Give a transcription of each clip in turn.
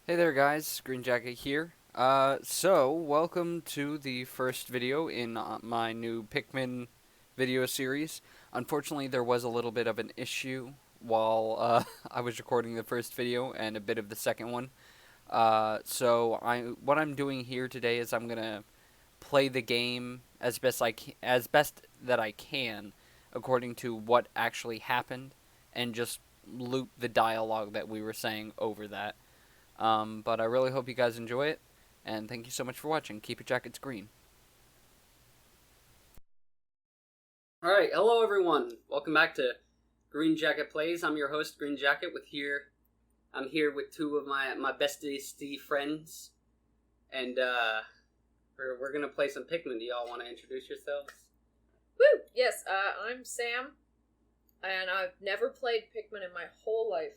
Hey there guys, Green Jacket here. So welcome to the first video in my new Pikmin video series. Unfortunately, there was a little bit of an issue while I was recording the first video and a bit of the second one. What I'm doing here today is I'm gonna play the game as best that I can, according to what actually happened, and just loop the dialogue that we were saying over that. But I really hope you guys enjoy it, and thank you so much for watching. Keep your jackets green. Alright, hello everyone. Welcome back to Green Jacket Plays. I'm your host, Green Jacket, I'm here with two of my bestie friends, and we're gonna play some Pikmin. Do y'all want to introduce yourselves? Woo! Yes, I'm Sam, and I've never played Pikmin in my whole life.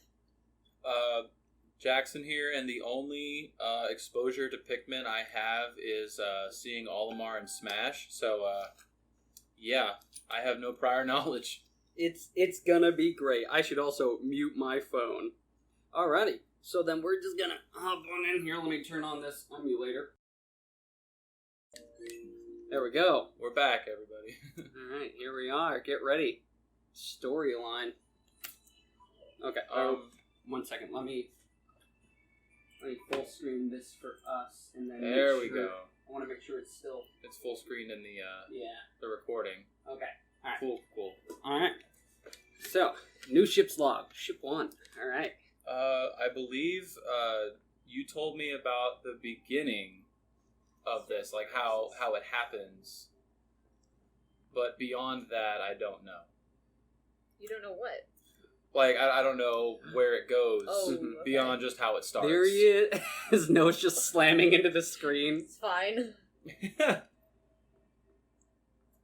Jackson here, and the only exposure to Pikmin I have is seeing Olimar in Smash, so yeah, I have no prior knowledge. It's gonna be great. I should also mute my phone. Alrighty, so then we're just gonna hop on in here. Let me turn on this emulator. There we go. We're back, everybody. Alright, here we are. Get ready. Storyline. Okay, 1 second. Let me full screen this for us, and then there we go. I want to make sure it's still... It's full screen in the the recording. Okay. All right. Cool. All right. So, new ship's log. Ship 1. All right. I believe you told me about the beginning of this, like how it happens. But beyond that, I don't know. You don't know what? Like, I don't know where it goes beyond just how it starts. There he is. His nose just slamming into the screen. It's fine.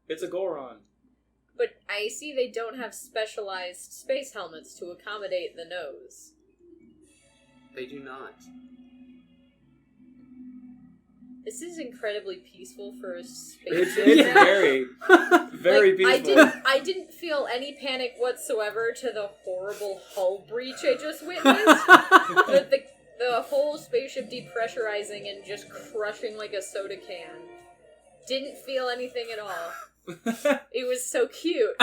It's a Goron. But I see they don't have specialized space helmets to accommodate the nose. They do not. This is incredibly peaceful for a space It's ship. very peaceful. I didn't feel any panic whatsoever to the horrible hull breach I just witnessed. the whole spaceship depressurizing and just crushing like a soda can. Didn't feel anything at all. It was so cute.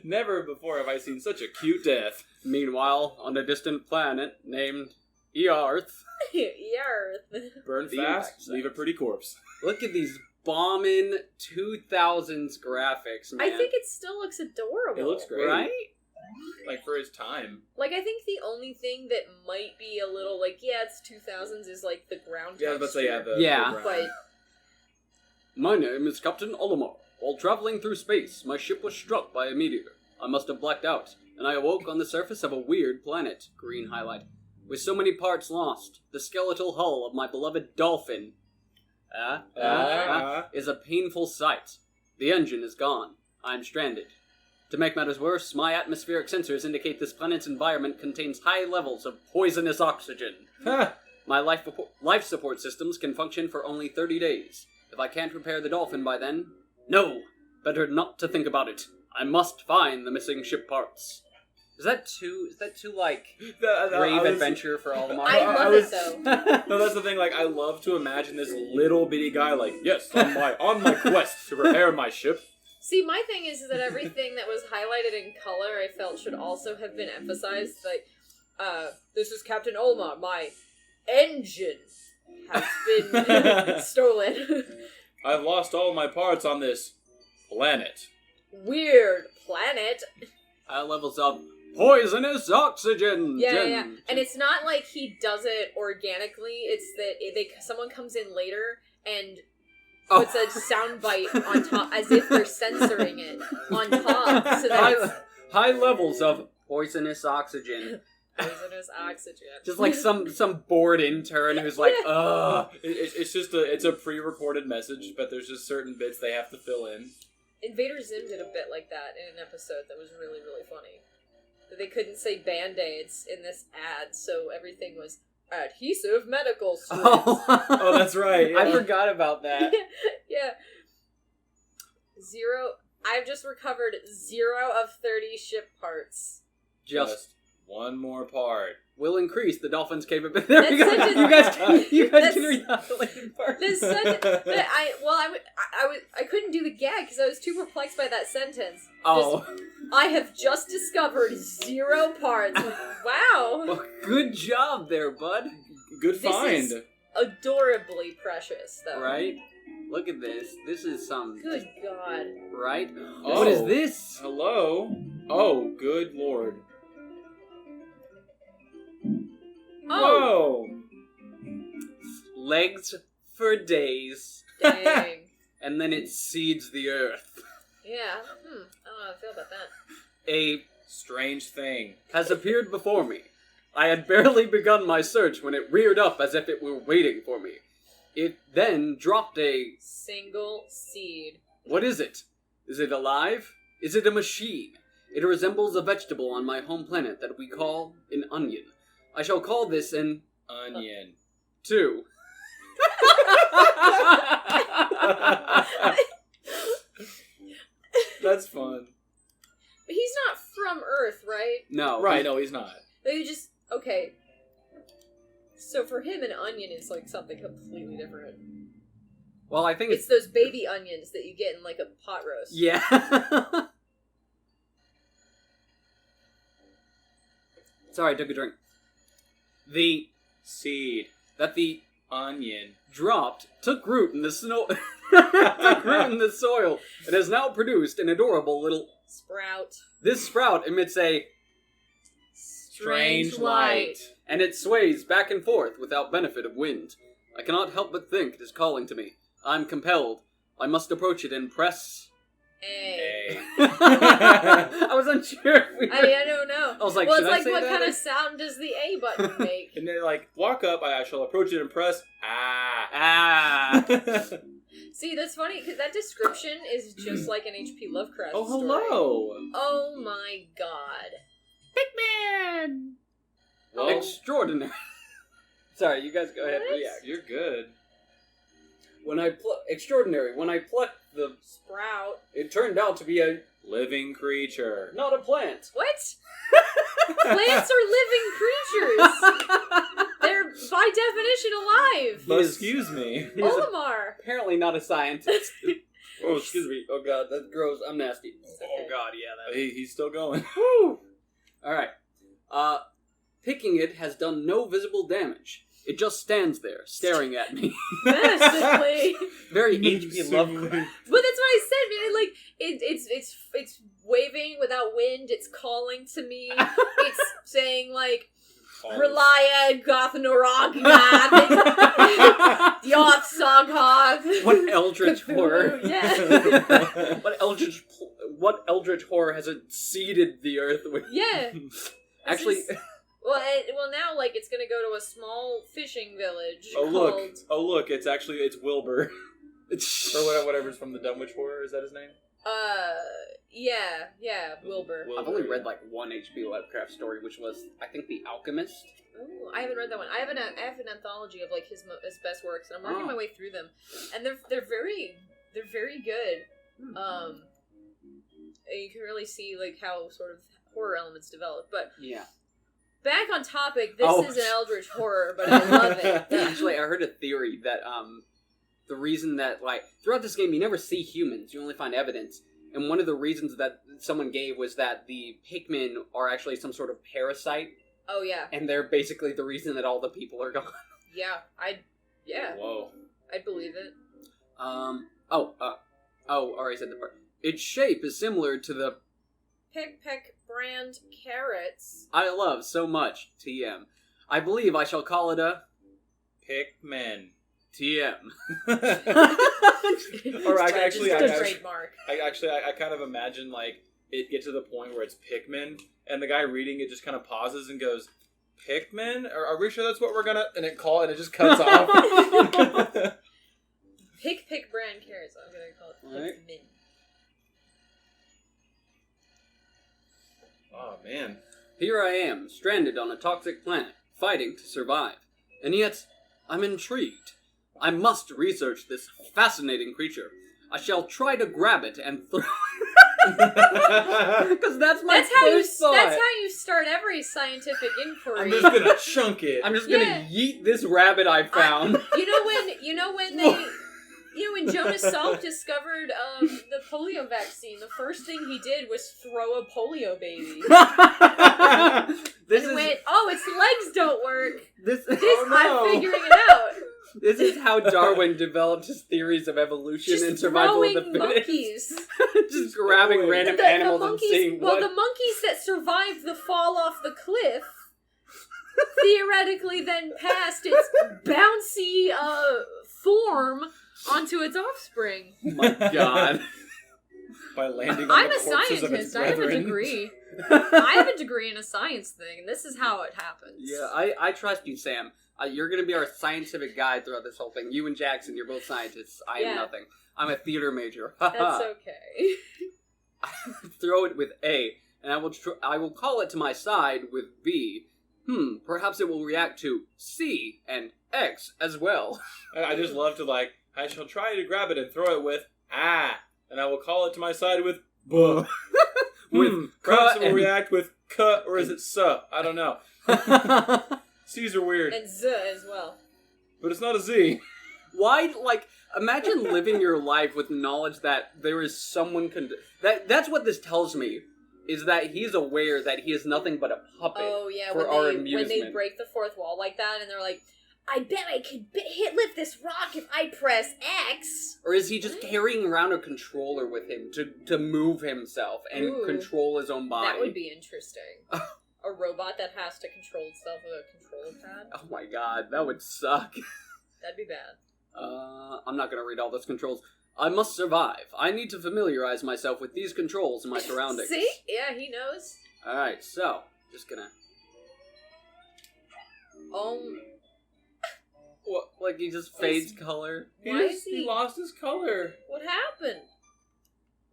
Never before have I seen such a cute death. Meanwhile, on a distant planet named Earth. Yarth. Burn fast, leave a pretty corpse. Look at these bombing 2000s graphics, man. I think it still looks adorable. It looks great. Right? Like, for his time. Like, I think the only thing that might be a little, like, yeah, it's 2000s is, like, the ground texture. Yeah, I was about to say, Yeah. But... My name is Captain Olimar. While traveling through space, my ship was struck by a meteor. I must have blacked out, and I awoke on the surface of a weird planet, green highlight, with so many parts lost. The skeletal hull of my beloved dolphin is a painful sight. The engine is gone. I'm stranded. To make matters worse, my atmospheric sensors indicate this planet's environment contains high levels of poisonous oxygen. My life support systems can function for only 30 days. If I can't repair the dolphin by then, no! Better not to think about it. I must find the missing ship parts. Is that too like, brave adventure for Olimar? I love it, though. No, that's the thing, like, I love to imagine this little bitty guy, like, yes, on my quest to repair my ship. See, my thing is that everything that was highlighted in color I felt should also have been emphasized. Like, this is Captain Olimar. My engine has been stolen. I've lost all my parts on this planet. Weird planet. High levels of poisonous oxygen! Yeah. And it's not like he does it organically. It's that someone comes in later and puts a soundbite on top, as if they're censoring it on top. So that high levels of poisonous oxygen. Poisonous oxygen. Just like some bored intern who's like, ugh. It's a pre-recorded message, but there's just certain bits they have to fill in. Invader Zim did a bit like that in an episode that was really, really funny. They couldn't say Band-Aids in this ad, so everything was adhesive medical strips. Oh, that's right. Yeah. I forgot about that. Yeah. I've just recovered 0 of 30 ship parts. Just one more part. will increase the dolphin's capability. There That we go. sentence- You guys That's- can read the highlighted part. This sentence, I couldn't do the gag because I was too perplexed by that sentence. Oh. I have just discovered 0 parts. Wow. Well, good job there, bud. Good This find. is adorably precious, though. Right? Look at this. This is some... Good God. Right? Oh. What is this? Hello? Oh, good lord. Oh, Whoa! Legs for days. dang. And then it seeds the earth. Yeah. I don't know how I feel about that. A Strange thing. has appeared before me. I had barely begun my search when it reared up as if it were waiting for me. It then dropped a... Single seed. What is it? Is it alive? Is it a machine? It resembles a vegetable on my home planet that we call an onion. I shall call this an... Onion. 2. That's fun. But he's not from Earth, right? No. Right, no, he's not. But you just... Okay. So for him, an onion is like something completely different. Well, I think It's those baby onions that you get in like a pot roast. Yeah. Sorry, I took a drink. The Seed. that the Onion. dropped took root in the snow took root in the soil and has now produced an adorable little... Sprout. This sprout emits a... Strange light. and it sways back and forth without benefit of wind. I cannot help but think it is calling to me. I'm compelled. I must approach it and press... A. A. I was unsure if we were... I don't know. I was like, well, should it's I like, say what that? kind of sound does the A button make? And they're like, walk up, I shall approach it and press. Ah. Ah. See, that's funny, because that description is just like an H.P. Lovecraft Oh, story. hello. Oh my god. Pikmin! Well, Extraordinary. Sorry, you guys go ahead. What? Yeah. you're good. Extraordinary. When I plucked the... Sprout. It turned out to be a... Living creature. not a plant. What? Plants are living creatures. They're, by definition, alive. He is- Excuse me. He's Olimar. apparently not a scientist. Oh, excuse me. Oh, God, that's gross. I'm nasty. okay. Oh, God, yeah, that... He's still going. Whew. Alright. Picking it has done no visible damage. It just stands there, staring at me. Menacingly. Very H.P. Lovecraft. But that's what I said, man. Like it's waving without wind. It's calling to me. It's saying like, "Relaya Gothnaragman, Yoth Soghoth." What eldritch horror. Yeah. What eldritch horror has it seeded the earth with? Yeah. Actually, Well, now like it's gonna go to a small fishing village. Oh look! It's Wilbur it's... or whatever's from the Dumb Witch Horror. Is that his name? Yeah, Wilbur. I've only read like one H.P. Lovecraft story, which was, I think, The Alchemist. Ooh, I haven't read that one. I have an anthology of like his best works, and I'm working Oh. my way through them, and they're very good. You can really see like how sort of horror elements develop. But Yeah. back on topic, this Oh. is an eldritch horror, but I love it. Actually, I heard a theory that the reason that, like, throughout this game you never see humans, you only find evidence. And one of the reasons that someone gave was that the Pikmin are actually some sort of parasite, Oh yeah, and they're basically the reason that all the people are gone. yeah, Whoa. I'd believe it. Already said the part. Its shape is similar to the Peck brand carrots. I love so much, TM. I believe I shall call it a Pikmin. TM. Or It's actually, just I a actually- trademark. I kind of imagine like it get to the point where it's Pikmin, and the guy reading it just kind of pauses and goes, "Pikmin? Are we sure that's what we're gonna?" And it just cuts off. Pick brand carrots. I'm gonna call it Alright. Pikmin. Oh man. Here I am, stranded on a toxic planet, fighting to survive. And yet, I'm intrigued. I must research this fascinating creature. I shall try to grab it and throw Because that's my first thought. That's how you start every scientific inquiry. I'm just gonna chunk it. I'm just gonna yeet this rabbit I found. When Jonas Salk discovered the polio vaccine, the first thing he did was throw a polio baby. Went, oh, its legs don't work. I'm figuring it out. This is how Darwin developed his theories of evolution and survival of the fittest. Monkeys. Just grabbing random animals and seeing what... Well, the monkeys that survived the fall off the cliff theoretically then passed its bouncy form onto its offspring. Oh my god. By landing on the corpses of its brethren. I'm a degree. I have a degree in a science thing, and this is how it happens. Yeah, I trust you, Sam. You're going to be our scientific guide throughout this whole thing. You and Jackson, you're both scientists. I am nothing. I'm a theater major. That's okay. Throw it with A, and I will call it to my side with B. Perhaps it will react to C and X as well. I just love to, like, I shall try to grab it and throw it with A, and I will call it to my side with B. Perhaps it will react with K, or is it S? I don't know. C's are weird. And Z as well. But it's not a Z. Why, like, imagine living your life with knowledge that there is someone... That's what this tells me, is that he's aware that he is nothing but a puppet for our amusement. When they break the fourth wall like that, and they're like, I bet I could lift this rock if I press X. Or is he just carrying around a controller with him to move himself and control his own body? That would be interesting. A robot that has to control itself with a controller pad? Oh my god, that would suck. That'd be bad. I'm not gonna read all those controls. I must survive. I need to familiarize myself with these controls in my surroundings. See? Yeah, he knows. Alright, so, just gonna... What? Like, he just fades color? He lost his color. What happened?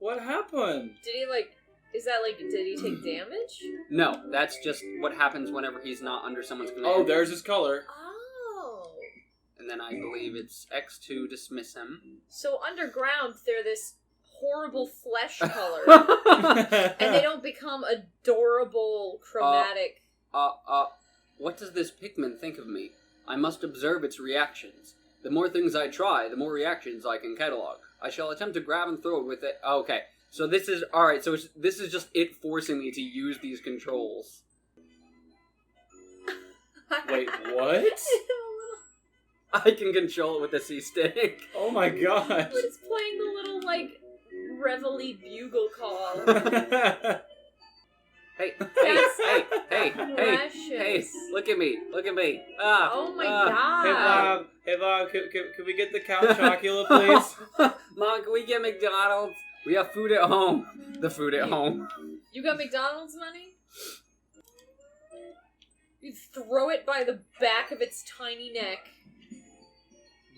What happened? Did he, did he take damage? No, that's just what happens whenever he's not under someone's command. Oh, there's his color. Oh. And then I believe it's X to dismiss him. So underground, they're this horrible flesh color. And they don't become adorable, chromatic... What does this Pikmin think of me? I must observe its reactions. The more things I try, the more reactions I can catalog. I shall attempt to grab and throw it with it. Oh, okay. So this is... Alright, so this is just it forcing me to use these controls. Wait, what? I can control it with the C-stick. Oh my gosh. It's playing the little, reveille bugle call. Hey, Precious. look at me. Oh my god. Hey Bob, can we get the Count Chocula, please? Mom, can we get McDonald's? We have food at home. The food at home. You got McDonald's money? You throw it by the back of its tiny neck.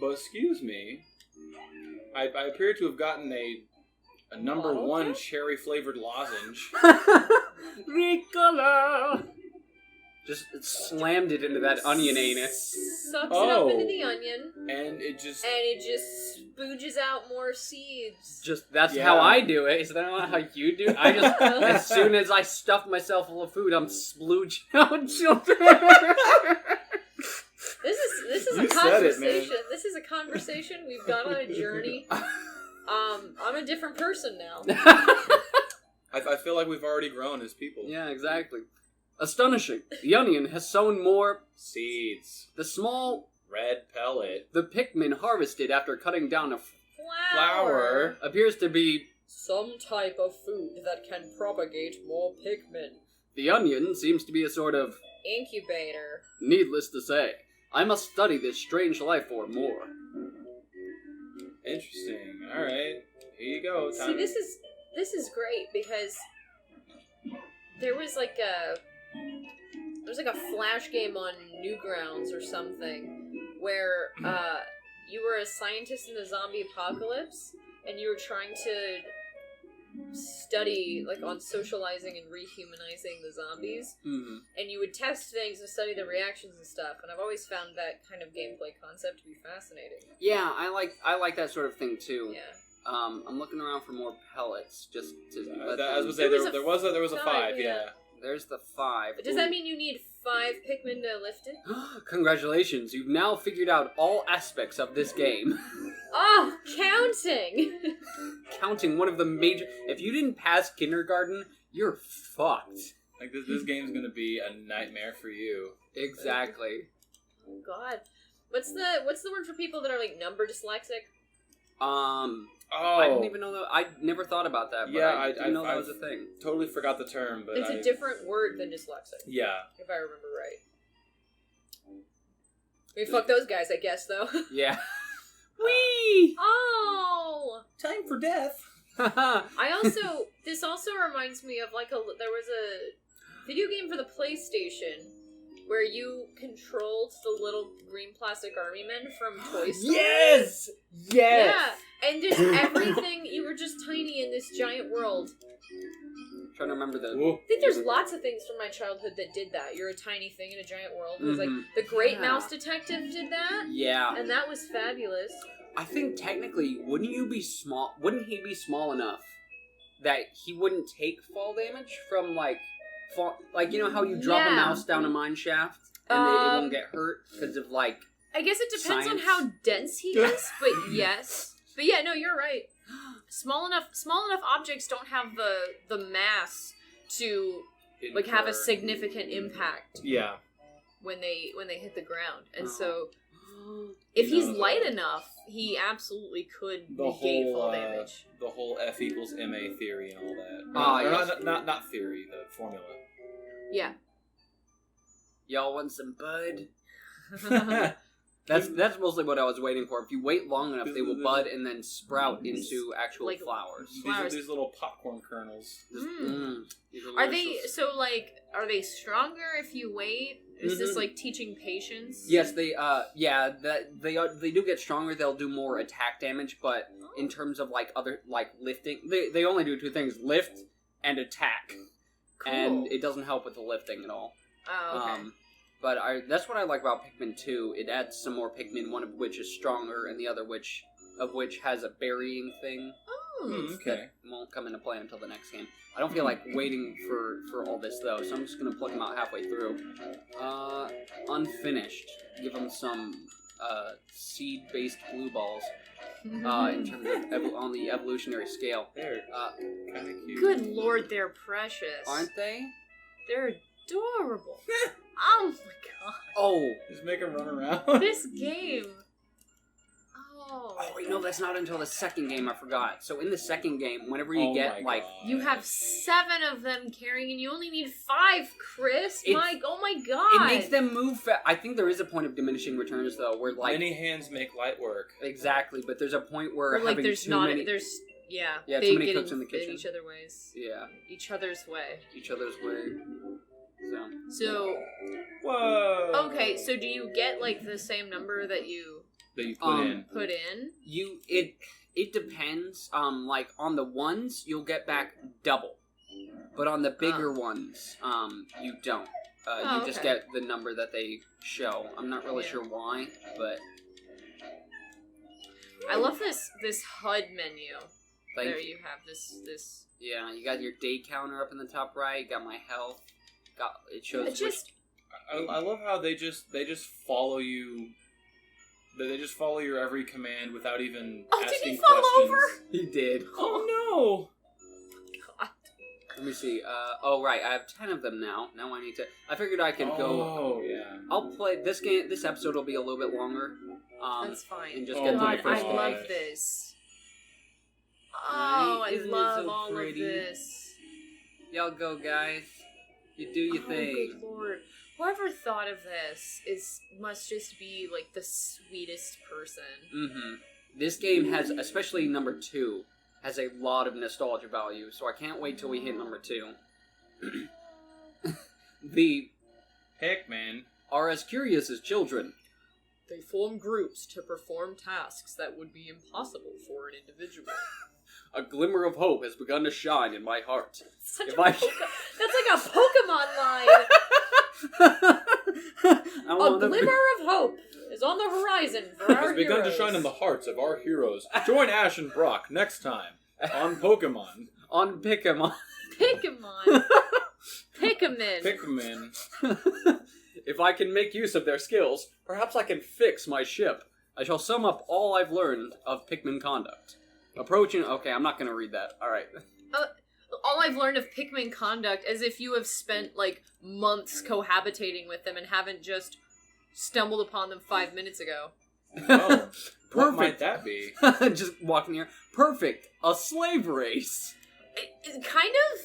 But excuse me, I appear to have gotten a number one cherry-flavored lozenge. Ricola! Just slammed it into that onion anus. Sucks it up into the onion. And it just spooges out more seeds. That's how I do it. Is that not how you do it? I just, as soon as I stuff myself full of food, I'm splooging out children. This is a conversation. This is a conversation. We've gone on a journey. I'm a different person now. I feel like we've already grown as people. Yeah, exactly. Astonishing. The onion has sown more seeds. The small red pellet. The Pikmin harvested after cutting down a flower appears to be some type of food that can propagate more Pikmin. The onion seems to be a sort of incubator. Needless to say, I must study this strange life form more. Interesting. All right, here you go. See, this is great because there was like a flash game on Newgrounds or something where you were a scientist in the zombie apocalypse and you were trying to study on socializing and rehumanizing the zombies, and you would test things and study the reactions and stuff. And I've always found that kind of gameplay concept to be fascinating. Yeah, I like that sort of thing too. Yeah. I'm looking around for more pellets, just to... I was gonna say, there was a 5, yeah. There's the 5. Does that mean you need 5 Pikmin to lift it? Congratulations, you've now figured out all aspects of this game. Oh, counting! Counting one of the major... If you didn't pass kindergarten, you're fucked. Like, this game's gonna be a nightmare for you. Exactly. Oh, God. What's the word for people that are, like, number dyslexic? I didn't even know that. I never thought about that, but I didn't know that was a thing. Totally forgot the term, but it's a different word than dyslexic. Yeah. If I remember right. I mean, fuck those guys, I guess, though. Yeah. Whee! Oh! Time for death! This also reminds me of, like, there was a video game for the PlayStation where you controlled the little green plastic army men from Toy Story. Yes! Yes! Yeah, and just everything, you were just tiny in this giant world. I'm trying to remember the... I think there's lots of things from my childhood that did that. You're a tiny thing in a giant world. It was like, the Great Mouse Detective did that. Yeah. And that was fabulous. I think technically, wouldn't he be small enough that he wouldn't take fall damage from, like, you know how you drop a mouse down a mine shaft and it won't get hurt because of, like, I guess it depends science? on how dense he is, but yes. But yeah, no, you're right. Small enough objects don't have the mass to like have a significant impact. Yeah. When they hit the ground. And so if he's light enough, he absolutely could negate fall damage. The whole F equals MA theory and all that. Not theory, the formula. Yeah. Y'all want some bud? That's mostly what I was waiting for. If you wait long enough, they will bud and then sprout into actual like, flowers. These little popcorn kernels. Are they stronger if you wait? Is this like teaching patience? Yes, they do get stronger. They'll do more attack damage, but in terms of like other like lifting, they only do 2 things: lift and attack. Cool. And it doesn't help with the lifting at all. Oh, okay. But that's what I like about Pikmin 2. It adds some more Pikmin, one of which is stronger, and the other of which has a burying thing. Oh, okay. That won't come into play until the next game. I don't feel like waiting for all this, though, so I'm just going to plug them out halfway through. Unfinished. Give them some seed-based blue balls in terms of on the evolutionary scale. They're kind of cute. Good lord, they're precious. Aren't they? They're adorable. Oh my god. Oh. Just make them run around. This game. Oh, wait, no, that's not until the second game, I forgot. So in the second game, whenever you get, like... You have 7 of them carrying, and you only need 5, Chris! Oh my god! It makes them move I think there is a point of diminishing returns, though, where, like... Many hands make light work. Exactly, but there's a point where like, having there's too not... many... There's... Yeah, too many cooks in the kitchen. each other ways. Yeah. Each other's way. Each other's way. So... Whoa! Okay, so do you get, like, the same number that you put in? It depends. Like, on the ones, you'll get back double. But on the bigger ones, you don't. You just get the number that they show. I'm not really sure why, but... I love this HUD menu. Like, there you have this... Yeah, you got your day counter up in the top right, got my health. It shows I love how they just follow you. They just follow your every command without even asking did he questions. fall over? He did. Oh no! God. Let me see. Right, I have 10 of them now. Now I need to... I figured I could go... Oh, yeah. I'll play... This episode will be a little bit longer. That's fine. And just get to the first I love this. Oh, I love all of this. Y'all go, guys. You do your thing. Good lord. Whoever thought of this must just be, like, the sweetest person. Mm-hmm. This game has, especially number 2, has a lot of nostalgia value, so I can't wait till we hit number 2. The Pikmin are as curious as children. They form groups to perform tasks that would be impossible for an individual. A glimmer of hope has begun to shine in my heart. That's like a Pokemon line! A glimmer of hope is on the horizon for our Has begun heroes. to shine in the hearts of our heroes. Join Ash and Brock next time on Pokemon. On Pikmin. Pikmin. Pikmin. Pikmin. If I can make use of their skills, perhaps I can fix my ship. I shall sum up all I've learned of Pikmin conduct. Approaching... Okay, I'm not going to read that. Alright. All I've learned of Pikmin conduct as if you have spent, like, months cohabitating with them and haven't just stumbled upon them 5 minutes ago. Oh, Perfect. what might that be? Just walking here. Perfect. A slave race. It kind of...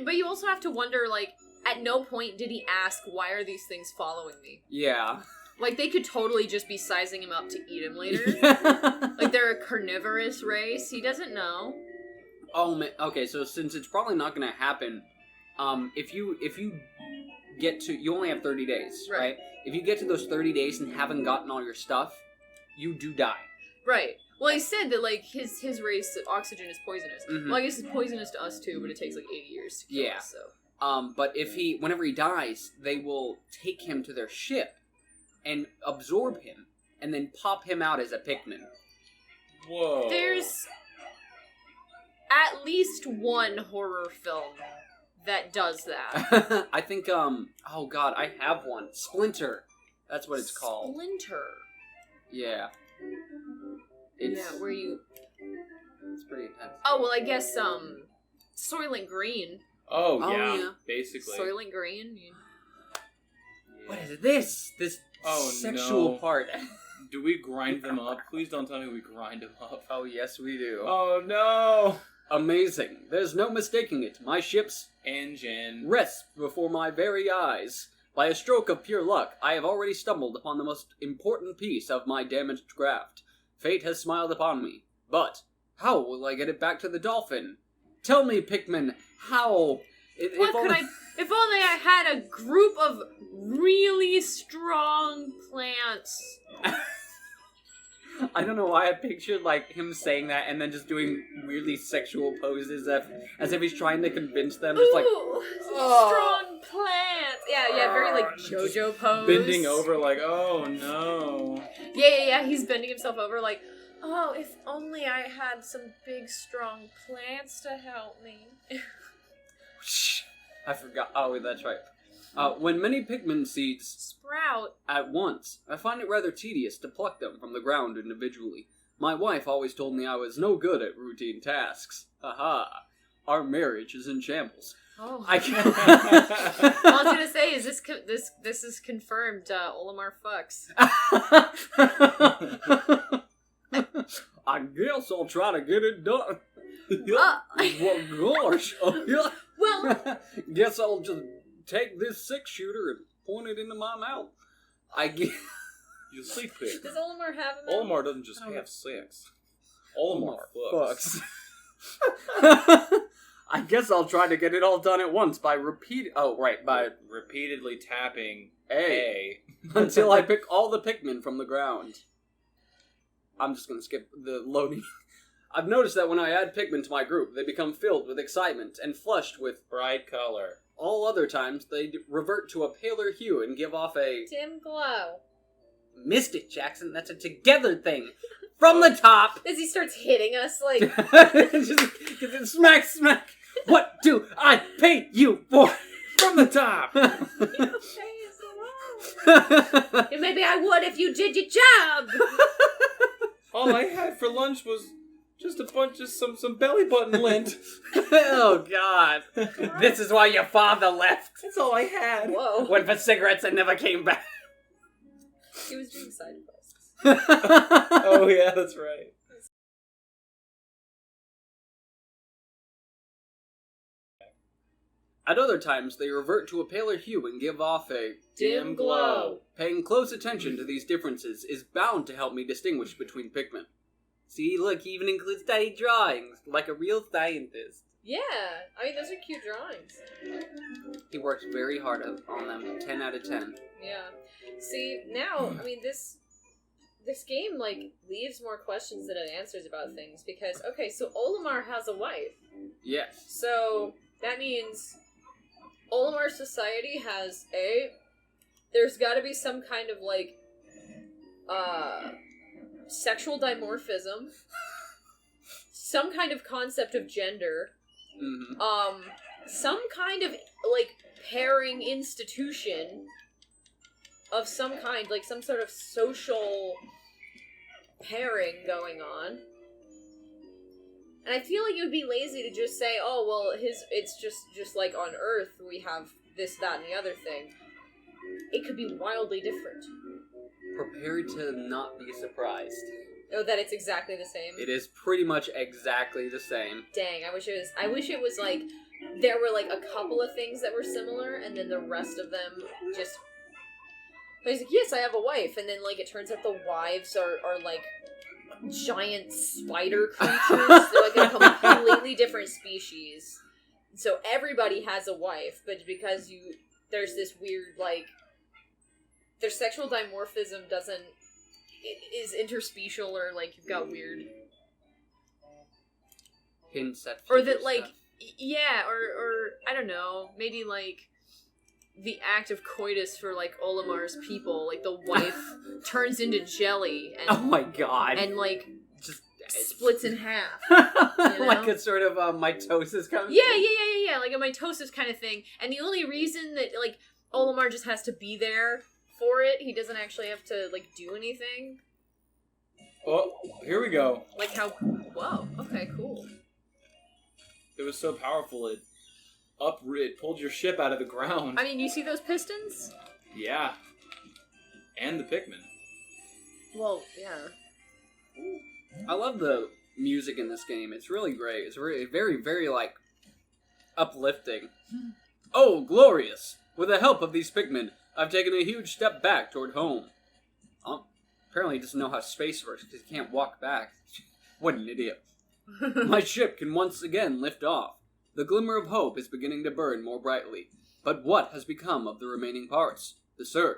But you also have to wonder, like, at no point did he ask, why are these things following me? Yeah. Like, they could totally just be sizing him up to eat him later. Like, they're a carnivorous race. He doesn't know. Oh man. Okay, so since it's probably not going to happen, if you get to, you only have 30 days, right? If you get to those 30 days and haven't gotten all your stuff, you do die. Right. Well, he said that, like, his race, oxygen is poisonous. Mhm. Well, I guess it's poisonous to us, too, but it takes, like, 80 years to kill us, so... But whenever he dies, they will take him to their ship and absorb him, and then pop him out as a Pikmin. Whoa. There's at least one horror film that does that. I think, oh god, I have one. Splinter. That's what it's called. Splinter. Yeah. It's, Yeah, where you... It's pretty intense. Oh, well, I guess, Soylent Green. Oh, Oh, yeah, yeah. basically. Soylent Green. What is this? This sexual no. part. Do we grind them up? Please don't tell me we grind them up. Oh, yes, we do. Oh, no. Amazing. There's no mistaking it. My ship's Engine. rests before my very eyes. By a stroke of pure luck, I have already stumbled upon the most important piece of my damaged craft. Fate has smiled upon me. But how will I get it back to the dolphin? Tell me, Pikmin, how? If only I had a group of really strong plants. I don't know why I pictured, like, him saying that and then just doing weirdly sexual poses as if he's trying to convince them. Just like, Ooh, oh. strong plants. Yeah, very, like, JoJo pose. Bending over like, oh, no. Yeah, he's bending himself over like, oh, if only I had some big, strong plants to help me. I forgot. Oh, that's right. When many Pikmin seeds Sprout. at once, I find it rather tedious to pluck them from the ground individually. My wife always told me I was no good at routine tasks. Haha. Our marriage is in shambles. Oh. I I was gonna say, is this is confirmed, Olimar fucks. I guess I'll try to get it done. Well, gosh. Well, Guess I'll just take this 6-shooter and point it into my mouth. I guess. You sleep pig. does Olimar have a mouth? Olimar doesn't just have sex. Olimar fucks. I guess I'll try to get it all done at once by by repeatedly tapping A until I pick all the Pikmin from the ground. I'm just gonna skip the loading. I've noticed that when I add Pikmin to my group, they become filled with excitement and flushed with bright color. All other times, they revert to a paler hue and give off a... Dim glow. Missed it, Jackson. That's a together thing. From the top. As he starts hitting us, like... Just smack. What do I pay you for? From the top. Maybe I would if you did your job. All I had for lunch was just a bunch of some belly button lint. Oh, God. This is why your father left. That's all I had. Whoa. Went for cigarettes and never came back. He was doing side quests. Oh, yeah, that's right. At other times, they revert to a paler hue and give off a dim glow. Paying close attention to these differences is bound to help me distinguish between Pikmin. See, look, he even includes tiny drawings, like a real scientist. Yeah, I mean, those are cute drawings. He works very hard on them, 10 out of 10. Yeah. See, now, I mean, this game, like, leaves more questions than it answers about things, because, okay, so Olimar has a wife. Yes. So, that means Olimar's society has there's got to be some kind of like sexual dimorphism, some kind of concept of gender, some kind of like pairing institution of some kind, like some sort of social pairing going on. And I feel like it would be lazy to just say, oh, well, it's just like on Earth, we have this, that, and the other thing. It could be wildly different. Prepare to not be surprised. Oh, that it's exactly the same? It is pretty much exactly the same. Dang, I wish it was like, there were like a couple of things that were similar, and then the rest of them just... He's like, yes, I have a wife, and then like it turns out the wives are like giant spider creatures. They're like a completely different species. So everybody has a wife, but because there's this weird like their sexual dimorphism is interspecial, or like you've got weird hints at or that future like stuff. yeah, or I don't know, maybe like the act of coitus for like Olimar's people, like the wife turns into jelly and oh my god, and like just splits in half, you know? like a sort of mitosis kind of yeah, like a mitosis kind of thing. And the only reason that like Olimar just has to be there for it, he doesn't actually have to like do anything. Oh, here we go. Like how? Whoa. Okay. Cool. It was so powerful. It pulled your ship out of the ground. I mean, you see those pistons? Yeah. And the Pikmin. Well, yeah. I love the music in this game. It's really great. It's really very, very, like, uplifting. Oh, glorious! With the help of these Pikmin, I've taken a huge step back toward home. Apparently he doesn't know how space works because he can't walk back. What an idiot. My ship can once again lift off. The glimmer of hope is beginning to burn more brightly. But what has become of the remaining parts?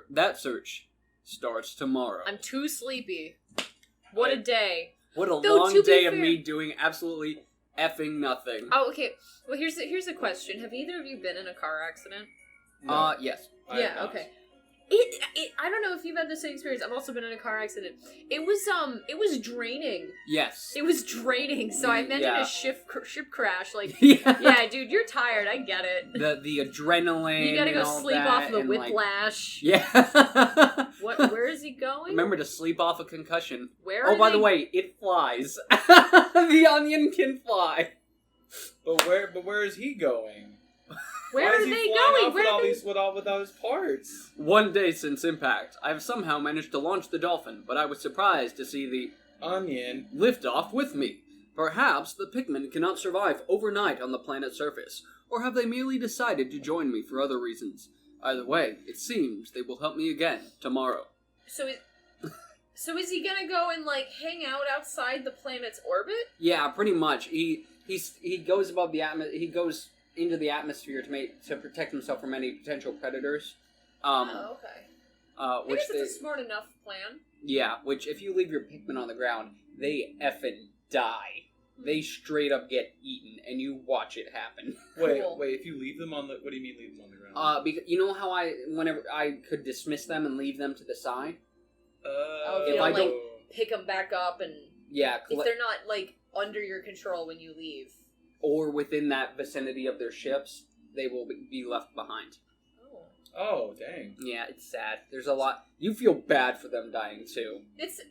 That search starts tomorrow. I'm too sleepy. What a day. What a Though, long to be day of fair- me doing absolutely effing nothing. Oh, okay. Well, here's a question. Have either of you been in a car accident? No, Yes. I have not. Okay. I don't know if you've had the same experience. I've also been in a car accident. It was draining. Yes. It was draining. So I meant in Yeah. a ship crash. Like, Yeah. yeah, dude, you're tired. I get it. The adrenaline. You gotta go and all sleep that, off the and, like, whiplash. yeah. Where is he going? Remember to sleep off a concussion. Where Oh, are by they? the way, it flies. The onion can fly. But where is he going? Where Why are is he they flying going? off Where are they? with all his parts? One day since impact, I've somehow managed to launch the dolphin, but I was surprised to see the Onion. lift off with me. Perhaps the Pikmin cannot survive overnight on the planet's surface, or have they merely decided to join me for other reasons? Either way, it seems they will help me again tomorrow. So is he gonna go and like hang out outside the planet's orbit? Yeah, pretty much. He goes above the he goes into the atmosphere to protect himself from any potential predators. Oh, okay. I Which guess it's a smart enough plan. yeah, which if you leave your Pikmin on the ground, they effing die. They straight up get eaten, and you watch it happen. Cool. Wait, if you leave them on the... What do you mean leave them on the ground? Because you know how whenever I could dismiss them and leave them to the side? If if I you don't- like pick them back up and Yeah, if they're not like under your control when you leave. or within that vicinity of their ships, they will be left behind. Oh. Oh, dang. Yeah, it's sad. There's a lot... You feel bad for them dying, too. It's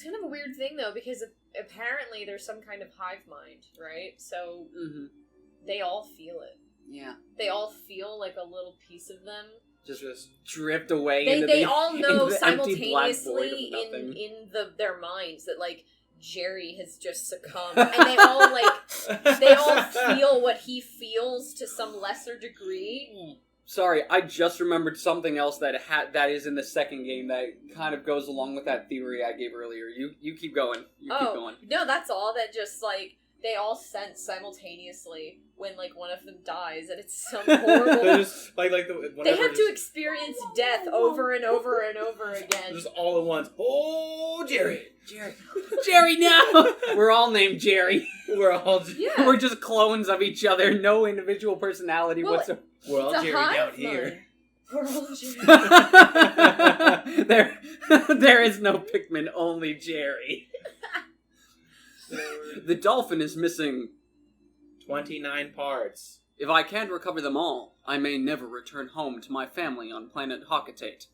kind of a weird thing though, because apparently there's some kind of hive mind, right? So Mm-hmm. they all feel it. Yeah. They all feel like a little piece of them. Just drift away They into they the, all know into the empty black void simultaneously of nothing. in their minds that like Jerry has just succumbed, and they all they all feel what he feels to some lesser degree. Sorry, I just remembered something else that is in the second game that kind of goes along with that theory I gave earlier. You keep going. Keep going. No, that's all. That just like they all sense simultaneously when like one of them dies, and it's some horrible. They're just like They have to experience death over and over and over again. just all at once. Oh, Jerry. Jerry, no! We're all named Jerry. We're all just, Yeah. We're just clones of each other. No individual personality Well, whatsoever. we're all It's a Jerry down hive here. mind. Poor Jerry. there is no Pikmin, only Jerry. The dolphin is missing 29 parts. If I can't recover them all, I may never return home to my family on planet HERRRRRRRREEEEEEE.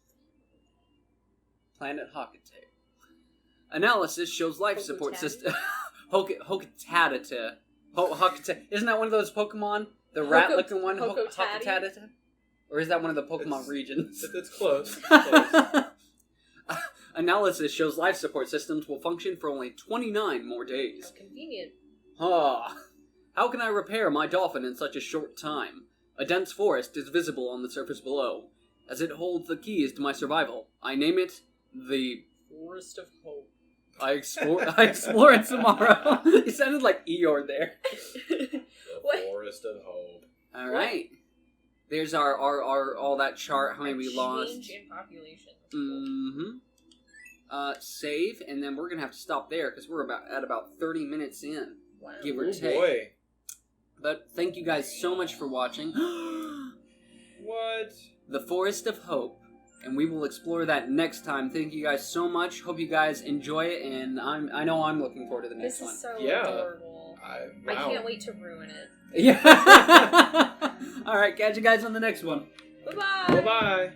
Planet HERRRRRRRREEEEEEE. Analysis shows life support system. Hokatadata. Isn't that one of those Pokemon? The rat-looking one? Hokatadata? Or is that one of the Pokemon regions? It's close. Close. Analysis shows life support systems will function for only 29 more days. How convenient. How can I repair my dolphin in such a short time? A dense forest is visible on the surface below. As it holds the keys to my survival, I name it the Forest of Hope. I explore it tomorrow. You sounded like Eeyore there. The Forest of Hope. All right. There's our all that chart. How many we lost? Change in population. Save, and then we're gonna have to stop there because we're at about 30 minutes in, Wow. give or take. Boy. But thank you guys so much for watching. What? The Forest of Hope. And we will explore that next time. Thank you guys so much. Hope you guys enjoy it, and I know I'm looking forward to the next one. This is so Yeah. adorable. Wow. I can't wait to ruin it. Yeah. All right, catch you guys on the next one. Bye-bye. Bye-bye.